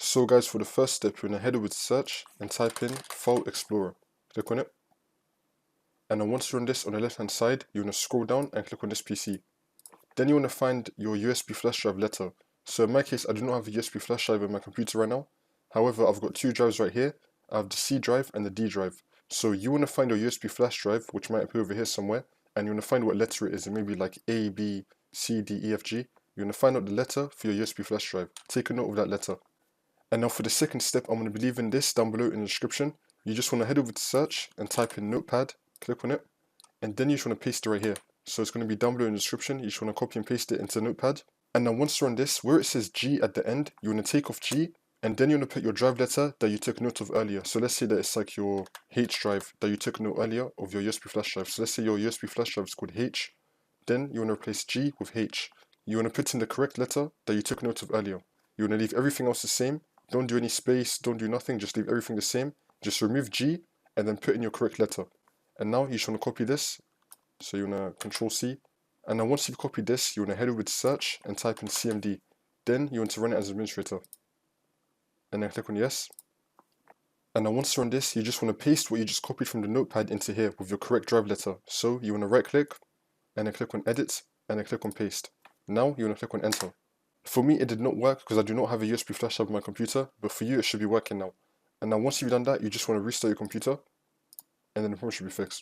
So guys, for the first step, you're going to head over to search and type in File Explorer. Click on it. And then once you're on this, on the left hand side, you're going to scroll down and click on this PC. Then you want to find your USB flash drive letter. So in my case, I do not have a USB flash drive in my computer right now. However, I've got two drives right here. I have the C drive and the D drive. So you want to find your USB flash drive, which might appear over here somewhere, and you want to find what letter it is. It may be like A, B, C, D, E, F, G. You want to find out the letter for your USB flash drive. Take a note of that letter. And now for the second step, I'm going to be leaving this down below in the description. You just want to head over to search and type in Notepad, click on it, and then you just want to paste it right here. So it's going to be down below in the description. You just want to copy and paste it into Notepad. And now once you're on this, where it says G at the end, you want to take off G, and then you want to put your drive letter that you took note of earlier. So let's say that it's like your H drive that you took note earlier of your USB flash drive. So let's say your USB flash drive is called H. Then you want to replace G with H. You want to put in the correct letter that you took note of earlier. You want to leave everything else the same. Don't do any space, don't do nothing, just leave everything the same. Just remove G and then put in your correct letter. And now you just want to copy this. So you want to Control C. And then once you've copied this, you want to head over to search and type in CMD. Then you want to run it as administrator. And then click on yes. And then once you're on this, you just want to paste what you just copied from the notepad into here with your correct drive letter. So you want to right click and then click on edit and then click on paste. Now you want to click on enter. For me, it did not work because I do not have a USB flash drive on my computer, but for you, it should be working now. And now once you've done that, you just want to restart your computer, and then the problem should be fixed.